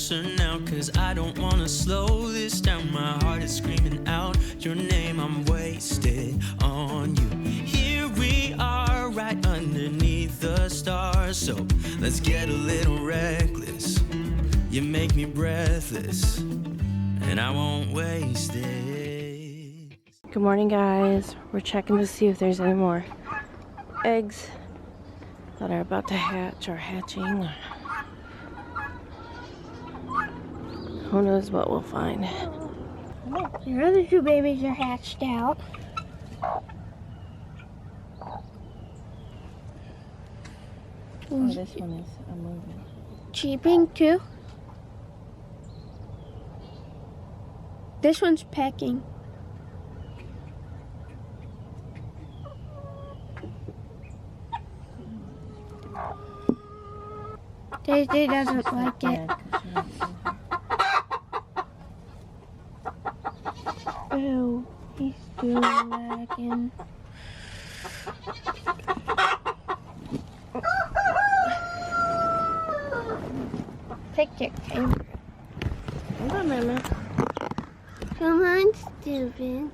closer now, cause I don't wanna slow this down. My heart is screaming out your name. I'm wasted on you. Here we are, right underneath the stars. So let's get a little reckless. You make me breathless, and I won't waste it. Good morning, guys. We're checking to see if there's any more eggs that are about to hatch or hatching. Who knows what we'll find. Your other two babies are hatched out. Oh, this one is moving. Cheeping too. This one's pecking. Daisy doesn't like it. Ew, he's doing that again. Pick your camera. Hold on, Mama. Come on, stupid.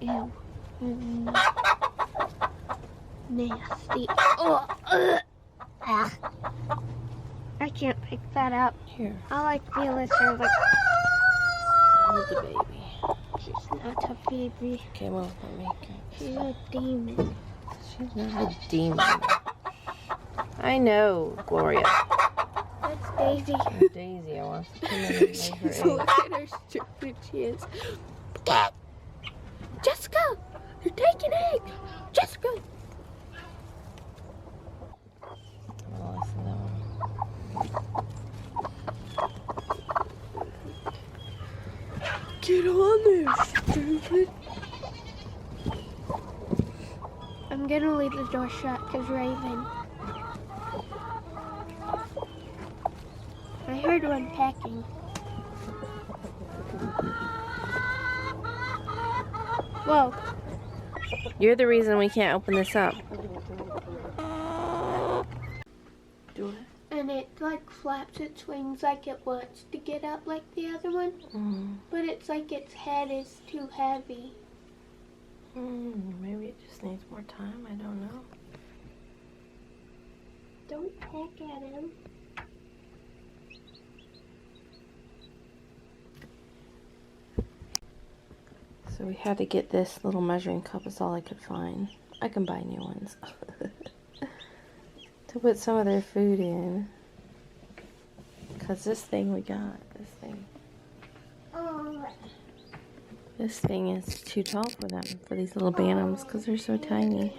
Ew. Nasty. Oh, I can't pick that up. Here. I like Felix. Her like. Hold the baby. She's not a baby. Okay, well, let me. She's a demon. She's not a demon. I know, Gloria. That's Daisy. Daisy, I want to come in and lay her egg. Look at her stupid she is. Jessica! You're taking egg! Jessica! Oh, listen, that one. Get on there, stupid. I'm gonna leave the door shut because Raven. I heard one pecking. Whoa. You're the reason we can't open this up. Do it. And it like flaps its wings like it wants to get up like the other one. But it's like its head is too heavy. Maybe it just needs more time. I don't know. Don't peck at him. So we had to get this little measuring cup. It's all I could find. I can buy new ones. To put some of their food in. Because this thing we got, this thing is too tall for them, for these little bantams, because they're so tiny.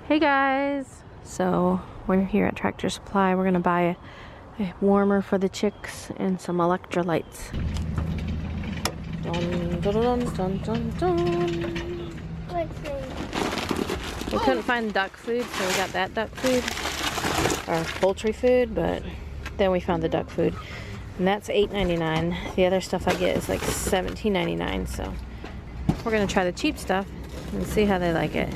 Hey guys! So we're here at Tractor Supply. We're going to buy a warmer for the chicks and some electrolytes. Dun, dun, dun, dun, dun. Let's see. We couldn't find duck food, so we got that duck food, or poultry food, but then we found the duck food, and that's $8.99. The other stuff I get is like $17.99, so we're gonna try the cheap stuff and see how they like it.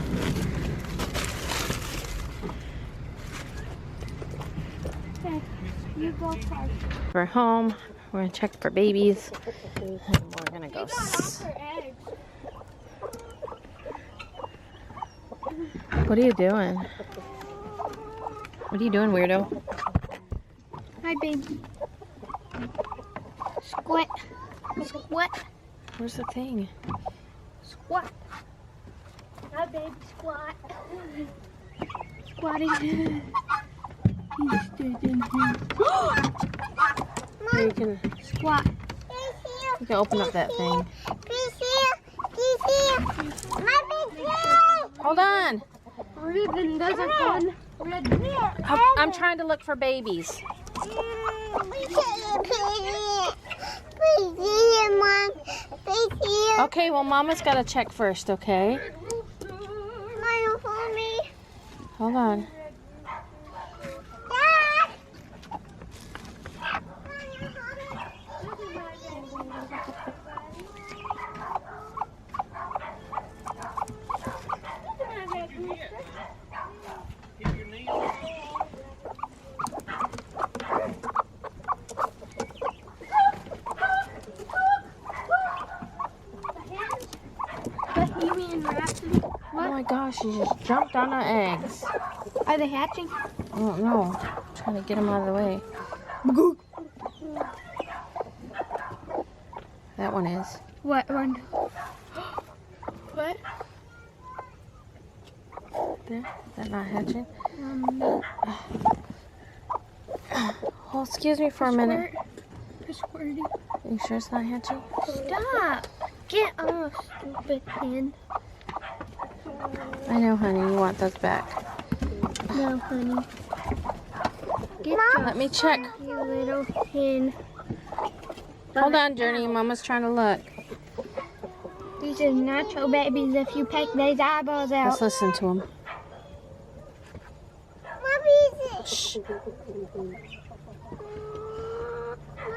Okay, you go first. We're home. We're gonna check for babies, and we're gonna go. What are you doing? What are you doing, weirdo? Hi, baby. Squat. Squat. Where's the thing? Squat. Hi, baby. Squat. Squatting. He stood in here. You can Squat. You can open up that thing. Hold on. Raven doesn't run. I'm trying to look for babies. Okay, well, Mama's got to check first, okay? Hold on. Oh, she just jumped on our eggs. Are they hatching? I don't know. I'm trying to get them out of the way. That one is. What one? What? There? Is that not hatching? No. Oh, excuse me for a minute. Swirly. Are you sure it's not hatching? Stop! Get off, stupid hen. I know, honey. You want those back. No, honey. Get Let me check. you little hen. Hold on, Journey. Mama's trying to look. These are natural babies if you peck these eyeballs out. Let's listen to them. What is it? Shh.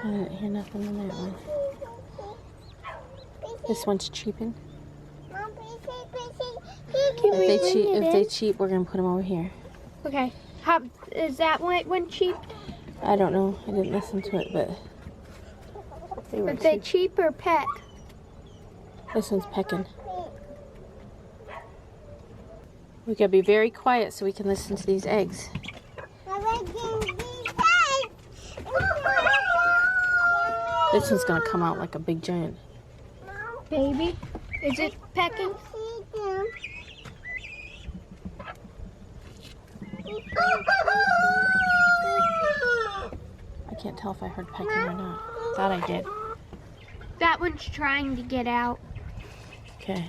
I didn't hear nothing in that one. This one's cheeping. If they cheep, we're gonna put them over here. Okay. How is that one cheap? I don't know. I didn't listen to it, but they were If they cheap. cheap or peck? This one's pecking. We gotta be very quiet so we can listen to these eggs. This one's gonna come out like a big giant. Baby, is it pecking? I can't tell if I heard pecking or not. Thought I did. That one's trying to get out. Okay.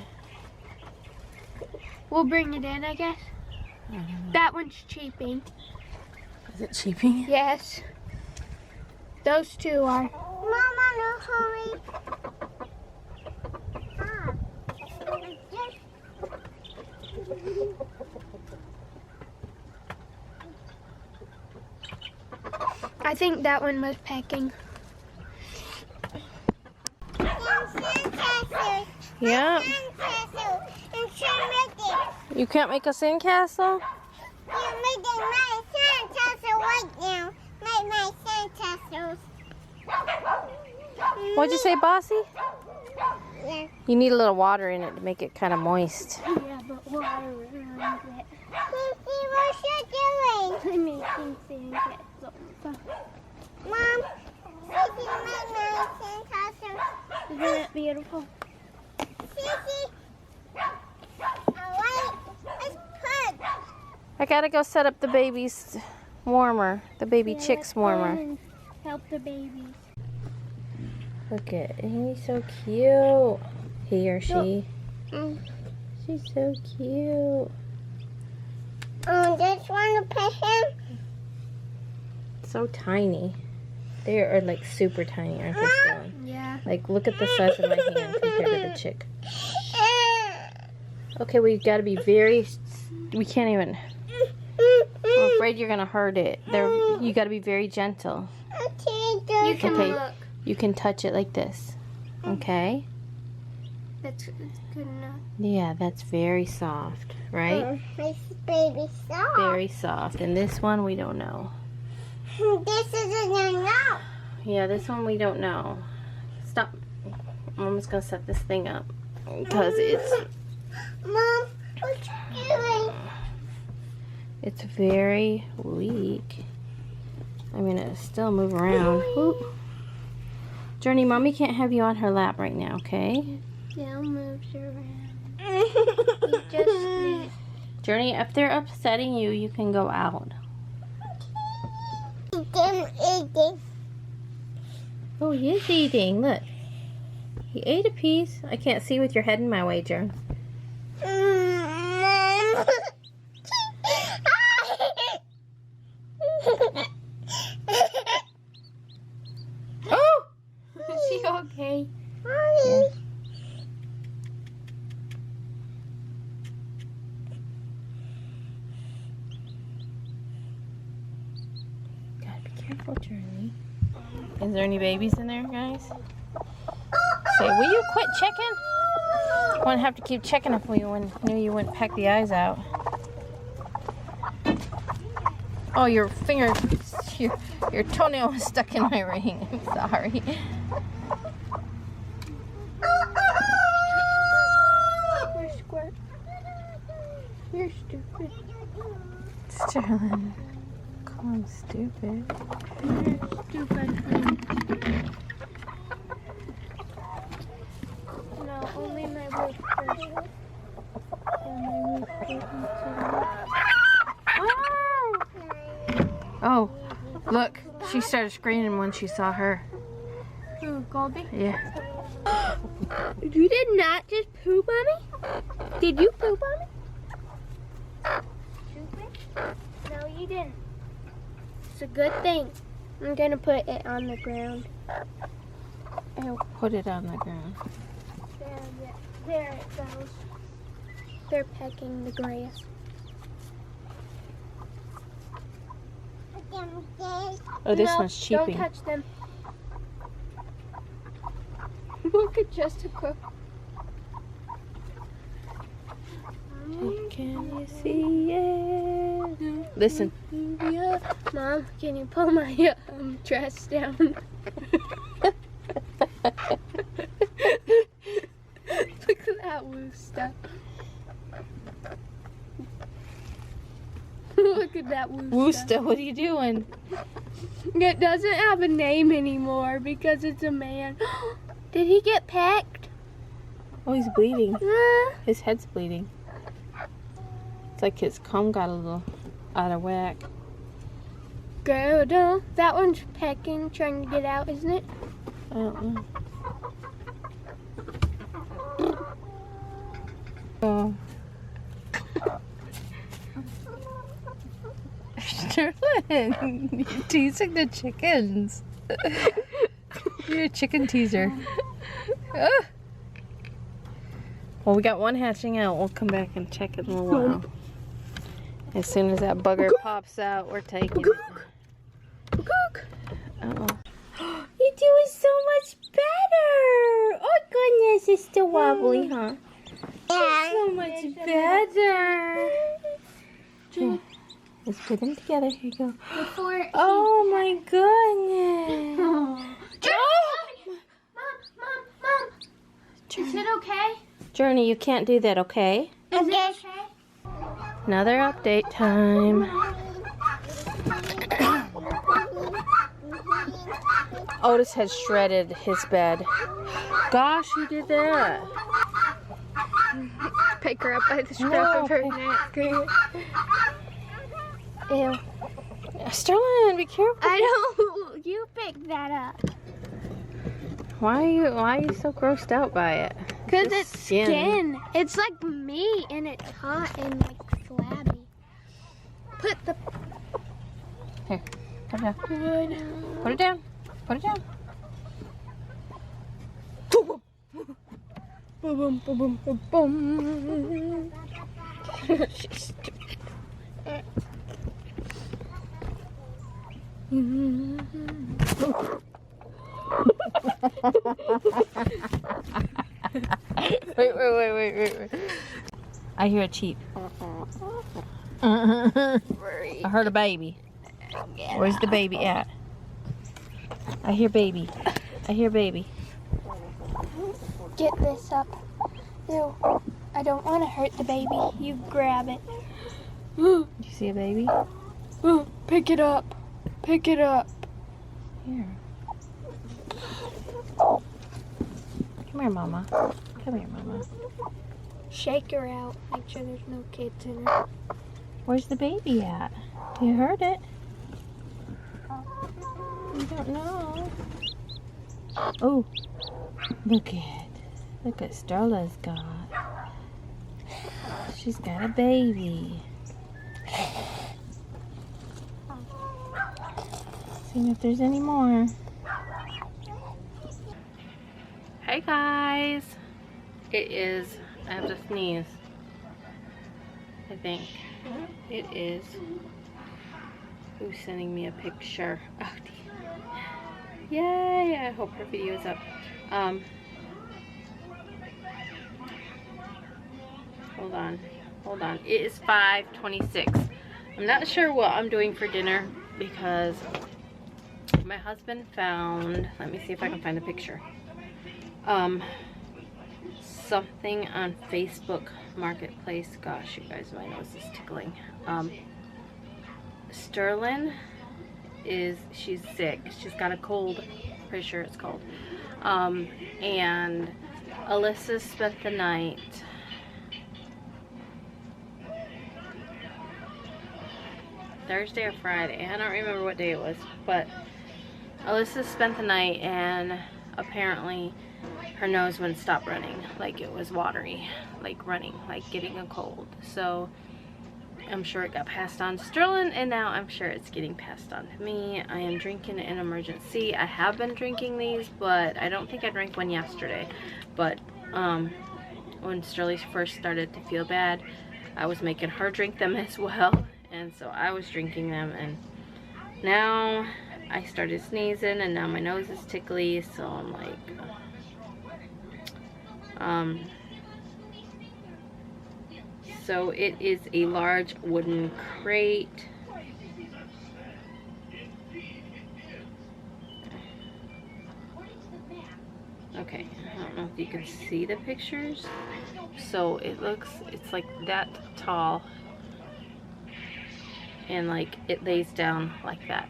We'll bring it in, I guess. I don't know. That one's cheeping. Is it cheeping? Yes. Those two are. Mama, no hurry. I think that one was pecking. Yeah. You can't make a sandcastle? You're making my sandcastle right now. Make my sandcastles. What'd you say, Bossy? Yeah. You need a little water in it to make it kind of moist. Yeah, but water around it. Sissy, what you doing? I'm making sandcastles. Mom, Sissy, make my sandcastles. Isn't it beautiful? Sissy, alright, let's put. I gotta go set up the baby's warmer, the baby chick's warmer. Help the babies. Look at, he's so cute. He or she. She's so cute. Just want to pet him. So tiny. They are like super tiny, aren't they, Sterling? Yeah. Like, look at the size of my hand compared to the chick. Okay, we gotta be very, we can't even, I'm afraid you're gonna hurt it. You gotta be very gentle. You can Okay. look. You can touch it like this. Okay? That's good enough. Yeah, that's very soft, right? This baby soft. Very soft. And this one, we don't know. This isn't enough. Yeah, this one we don't know. Stop. Mama's gonna set this thing up because Mom, what you doing? it's very weak. I mean, it'll still move around. Oop. Journey, Mommy can't have you on her lap right now, okay? They'll move around. You just Journey, if they're upsetting you, you can go out. Oh, he is eating. Look. He ate a piece. I can't see with your head in my way, Journey. Oh! Is she okay? Yeah. Gotta be careful, Journey. Is there any babies in there, guys? Say, will you quit checking? Wouldn't have to keep checking if we knew you wouldn't peck the eyes out. Oh, your finger, your toenail was stuck in my ring. I'm sorry. Where's Squirt? You're stupid. Sterling, call him stupid. You're stupid. No, only my roof first. Oh, look, she started screaming when she saw her. Who, Goldie? Yeah. You did not just poop on me? Did you poop on me? No, you didn't. It's a good thing. I'm gonna put it on the ground. I'll put it on the ground. There it goes. They're pecking the grass. Oh, this No, one's cheeping. Don't touch them. Look at Jessica. Can you see it? Listen. Mom, can you pull my dress down? Look at that woo stuff. Look at that woo stuff. Woosta, what are you doing? It doesn't have a name anymore because it's a man. Did he get pecked? Oh, he's bleeding. Uh, His head's bleeding. It's like his comb got a little out of whack. Good. That one's pecking, trying to get out, isn't it? I don't know. Oh. Sterling, you're teasing the chickens. You're a chicken teaser. Ah. Well, we got one hatching out. We'll come back and check it in a little while. As soon as that bugger pops out, we're taking it. Uh-oh. You're doing so much better. Oh, goodness. It's still wobbly, huh? So much better. Here, let's put them together. Here you go. Oh my goodness. Mom! Is it okay? Journey, you can't do that, okay? Is it okay? Another update time. Otis has shredded his bed. Gosh, you did that. Pick her up by the scruff of her neck. Ew. Sterling, be careful. I don't. You picked that up. Why are you so grossed out by it? Because Just it's skin. It's like meat and it's hot and like flabby. Put the. Here, put it down. Good. Put it down. Put it down. Boom, boom, boom, boom, boom. Wait. I hear a cheep. I heard a baby. Where's the baby at? I hear baby. Get this up. Ew. I don't want to hurt the baby. You grab it. You see a baby? Pick it up. Pick it up. Here. Come here, Mama. Come here, Mama. Shake her out. Make sure there's no kids in her. Where's the baby at? You heard it. You don't know. Oh, look at Starla's got. She's got a baby. Seeing if there's any more. Hey guys. It is, I have to sneeze. I think. It is. Who's sending me a picture? Oh, yay! I hope her video is up. Hold on. It is 5:26. I'm not sure what I'm doing for dinner because my husband found, let me see if I can find the picture. Something on Facebook marketplace. Gosh, you guys, my nose is tickling. Sterling she's sick. She's got a cold. Pretty sure it's cold. And Alyssa spent the night. Thursday or Friday. I don't remember what day it was, but Alyssa spent the night, and apparently her nose wouldn't stop running. Like, it was watery, like running, like getting a cold. So I'm sure it got passed on to Sterling, and now I'm sure it's getting passed on to me. I am drinking an emergency. I have been drinking these, but I don't think I drank one yesterday. But when Sterling first started to feel bad, I was making her drink them as well. And so I was drinking them, and now I started sneezing, and now my nose is tickly, so I'm like, so it is a large wooden crate. Okay, I don't know if you can see the pictures. So it's like that tall. And like it lays down like that.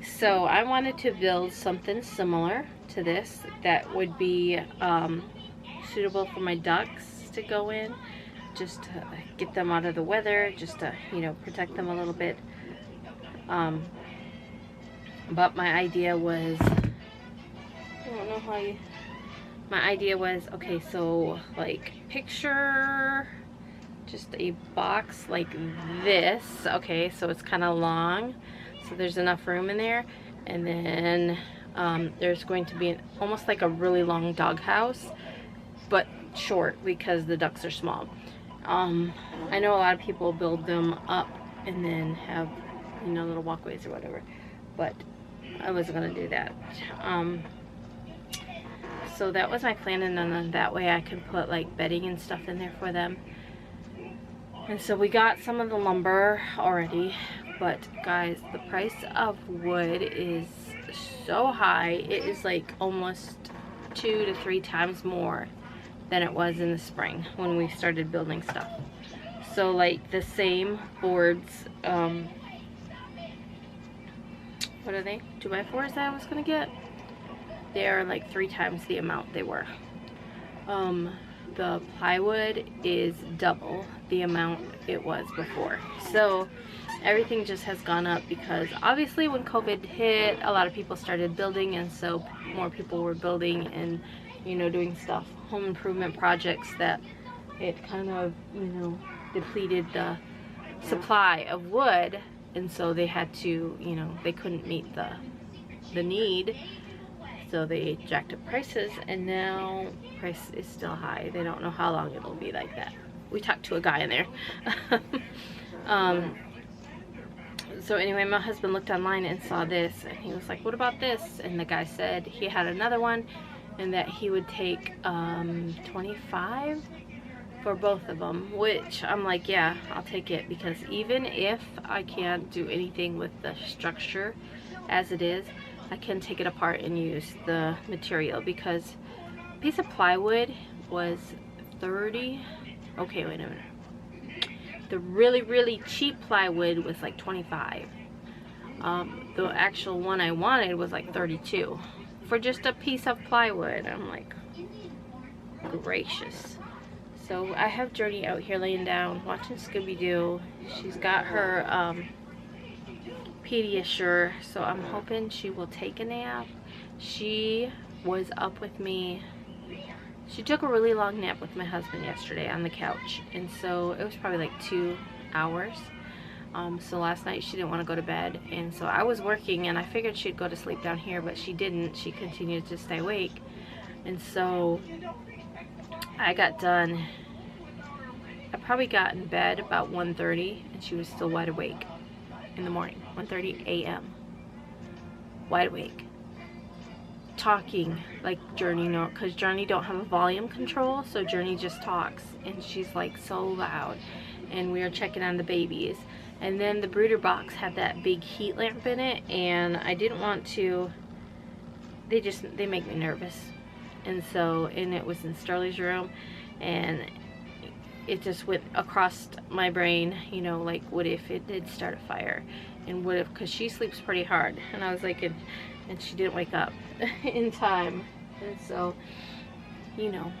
So I wanted to build something similar to this that would be suitable for my ducks to go in, just to get them out of the weather, just to, you know, protect them a little bit. But my idea was, I don't know how you, my idea was, okay, so like picture just a box like this. Okay, so it's kind of long, so there's enough room in there, and then there's going to be almost like a really long dog house, but short because the ducks are small. I know a lot of people build them up and then have, you know, little walkways or whatever, but I wasn't gonna do that. So that was my plan, and then that way I can put like bedding and stuff in there for them. And so we got some of the lumber already, but guys, the price of wood is so high. It is like almost 2 to 3 times more than it was in the spring when we started building stuff. So like the same boards, what are they? 2x4s that I was gonna get? They are like 3 times the amount they were. The plywood is double the amount it was before. So everything just has gone up because obviously when COVID hit, a lot of people started building, and so more people were building and, you know, doing stuff, home improvement projects, that it kind of, you know, depleted the supply of wood, and so they had to, you know, they couldn't meet the need. So they jacked up prices, and now price is still high. They don't know how long it'll be like that. We talked to a guy in there. So anyway, my husband looked online and saw this, and he was like, what about this? And the guy said he had another one, and that he would take $25 for both of them, which I'm like, yeah, I'll take it, because even if I can't do anything with the structure as it is, I can take it apart and use the material, because a piece of plywood was 30. Okay, wait a minute. The really cheap plywood was like 25. The actual one I wanted was like 32 for just a piece of plywood. I'm like, gracious. So I have Journey out here laying down watching Scooby-Doo. She's got her Pediasure, so I'm hoping she will take a nap. She was up with me. She took a really long nap with my husband yesterday on the couch, and so it was probably like 2 hours. So last night she didn't want to go to bed, and so I was working, and I figured she'd go to sleep down here, but she didn't. She continued to stay awake, and so I got done. I probably got in bed about 1:30, and she was still wide awake in the morning. 1:30 a.m. wide awake, talking like Journey, no, because Journey don't have a volume control, so Journey just talks, and she's like so loud. And we are checking on the babies, and then the brooder box had that big heat lamp in it, and I didn't want to, they make me nervous. and it was in Sterling's room, and it just went across my brain, you know, like, what if it did start a fire, and what if, because she sleeps pretty hard, and I was like, and she didn't wake up in time, and so, you know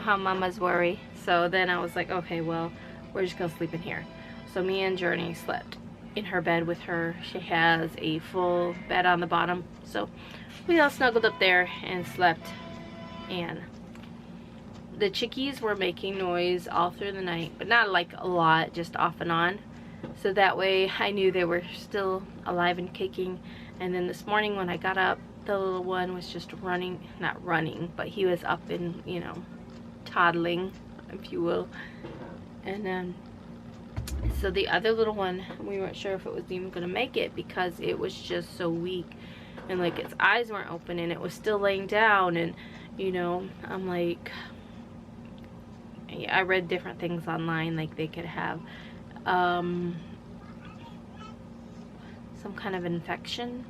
how mamas worry. So then I was like, okay, well, we're just gonna sleep in here. So me and Journey slept in her bed with her. She has a full bed on the bottom, so we all snuggled up there and slept. And the chickies were making noise all through the night, but not like a lot, just off and on. So that way I knew they were still alive and kicking. And then this morning when I got up, the little one was just running, not running, but he was up and, you know, toddling, if you will. And then so the other little one, we weren't sure if it was even gonna make it because it was just so weak, and like its eyes weren't open and it was still laying down. And you know, I'm like, I read different things online, like they could have some kind of infection.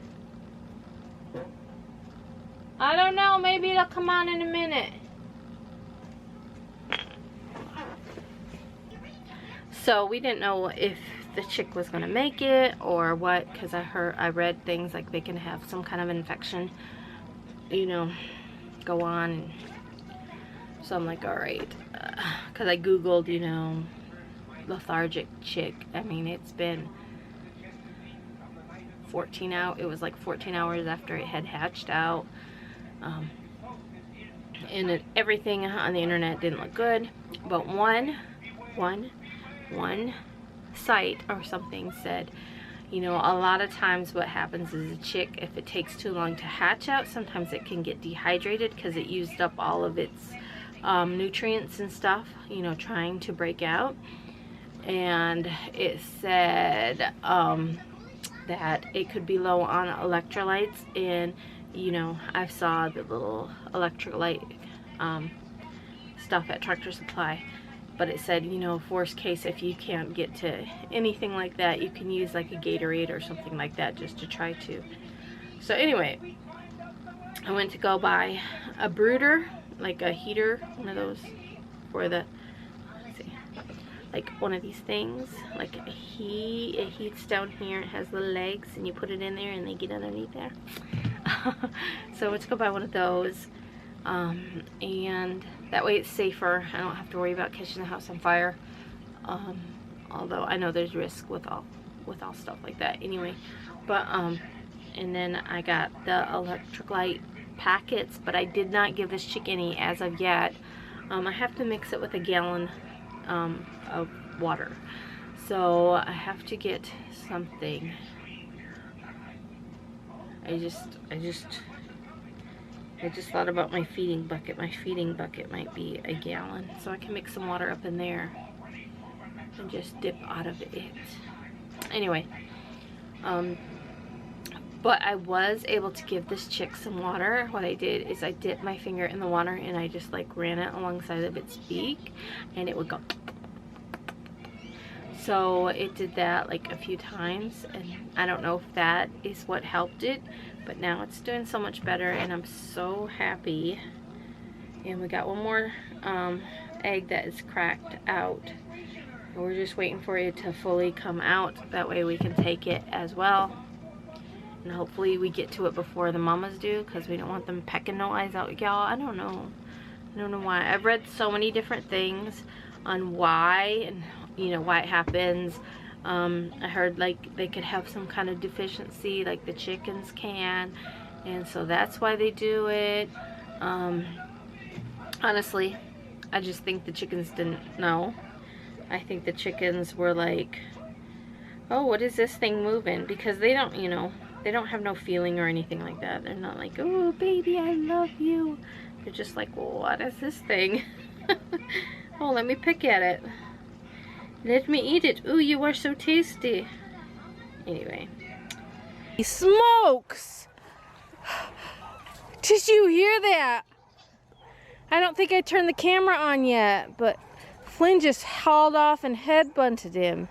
I don't know, maybe it'll come on in a minute. So we didn't know if the chick was gonna make it or what, because I read things like they can have some kind of infection, you know, go on. And so I'm like, all right, because I googled, you know, lethargic chick. I mean, it's been 14 hours. It was like 14 hours after it had hatched out. And everything on the internet didn't look good, but one site or something said, you know, a lot of times what happens is a chick, if it takes too long to hatch out, sometimes it can get dehydrated because it used up all of its nutrients and stuff, you know, trying to break out. And it said that it could be low on electrolytes, and you know, I saw the little electrolyte stuff at Tractor Supply, but it said, you know, worst case, if you can't get to anything like that, you can use like a Gatorade or something like that just to try to. So anyway, I went to go buy a brooder, like a heater, one of those for the, let's see, like one of these things, like it heats down here, it has little legs, and you put it in there and they get underneath there. So I went to go buy one of those, and that way it's safer. I don't have to worry about catching the house on fire, although I know there's risk with all stuff like that anyway. But and then I got the electric light packets, but I did not give this chick any as of yet. I have to mix it with a gallon of water, so I have to get something. I just thought about my feeding bucket. My feeding bucket might be a gallon, so I can mix some water up in there and just dip out of it. Anyway, but I was able to give this chick some water. What I did is I dipped my finger in the water and I just like ran it alongside of its beak, and it would go. So it did that like a few times, and I don't know if that is what helped it, but now it's doing so much better, and I'm so happy. And we got one more egg that is cracked out. We're just waiting for it to fully come out. That way we can take it as well. And hopefully we get to it before the mamas do, because we don't want them pecking no eyes out, y'all. I don't know why. I've read so many different things on why, and you know, why it happens. I heard like they could have some kind of deficiency, like the chickens can, and so that's why they do it. Honestly, I just think the chickens didn't know. I think the chickens were like, oh, what is this thing moving? Because they don't, you know, they don't have no feeling or anything like that. They're not like, oh baby, I love you. They're just like, well, what is this thing? Oh, let me pick at it. Let me eat it. Ooh, you are so tasty. Anyway. Smokes! Did you hear that? I don't think I turned the camera on yet, but Flynn just hauled off and headbutted him.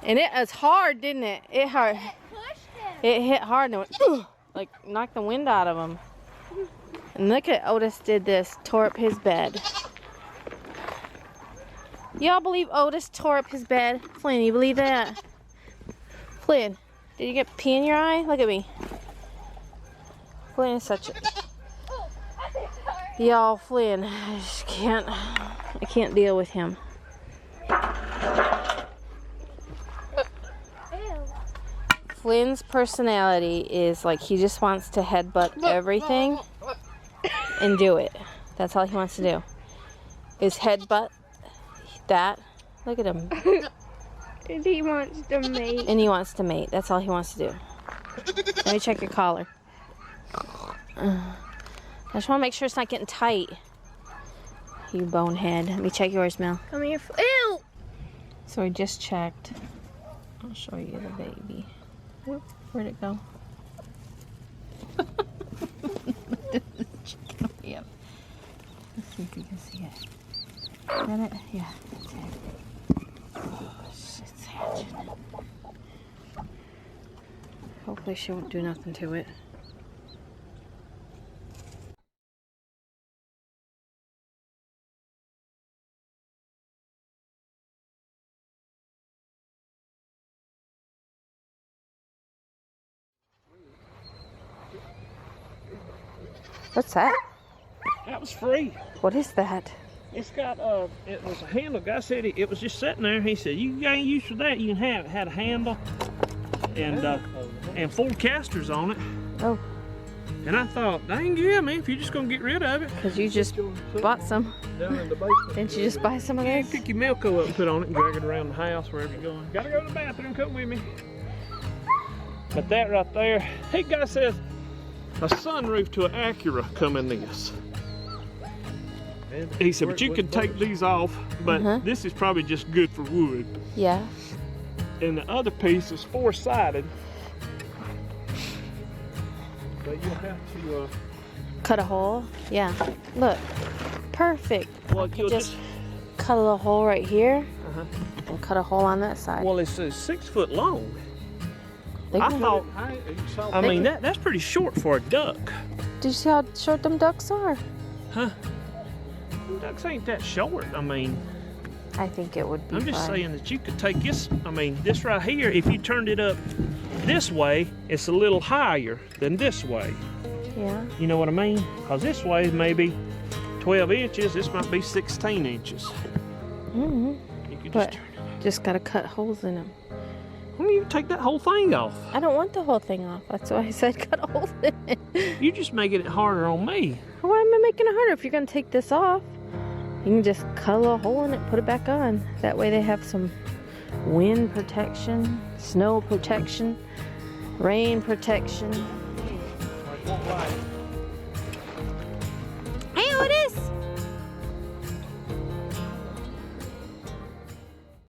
And it was hard, didn't it? It hard. It hit hard and it went, like knocked the wind out of him. And look at Otis did this, tore up his bed. Y'all believe Otis tore up his bed? Flynn, you believe that? Flynn, did you get pee in your eye? Look at me. Flynn is such a... Y'all, Flynn, I just can't... I can't deal with him. Flynn's personality is like he just wants to headbutt everything and do it. That's all he wants to do. Is headbutt that. Look at him. And he wants to mate. And he wants to mate. That's all he wants to do. Let me check your collar. I just want to make sure it's not getting tight. You bonehead. Let me check yours, Mel. Come here. Ew! So we just checked. I'll show you the baby. Where'd it go? Yep. Let's see if you can see it. Is that it? Yeah, that's it. Oh, it's hatching. Hopefully she won't do nothing to it. What's that? That was free. What is that? It's got it was a handle. Guy said it was just sitting there. He said you ain't used for that. You can have it. Had a handle and 4 casters on it. Oh. And I thought, dang yeah, man, if you're just gonna get rid of it. Because you just bought some. Down in the basement. Didn't you just buy some of Yeah, this? pick your Melco up and put on it and drag it around the house wherever you're going. Gotta go to the bathroom. Come with me. But that right there, hey, guy says a sunroof to an Acura come in this. He said, but you can take these off, but this is probably just good for wood. Yeah. And the other piece is 4-sided. But you'll have to... Cut a hole? Yeah. Look. Perfect. well, I could you'll just cut a little hole right here Uh-huh. and cut a hole on that side. Well, it's 6 foot long. They I can- thought, I mean, that's pretty short for a duck. Did you see how short them ducks are? Huh? Ducks ain't that short. I mean, I think it would be I'm just fine. saying that you could take this, I mean, this right here, if you turned it up this way, it's a little higher than this way. Yeah. You know what I mean? Because this way is maybe 12 inches, this might be 16 inches. Mm-hmm. You could But just turn it. just gotta cut holes in them. Why don't you take that whole thing off? I don't want the whole thing off. That's why I said cut holes in it. You're just making it harder on me. Why am I making it harder? If you're gonna take this off, you can just cut a little hole in it, put it back on. That way they have some wind protection, snow protection, rain protection. Like, won't lie.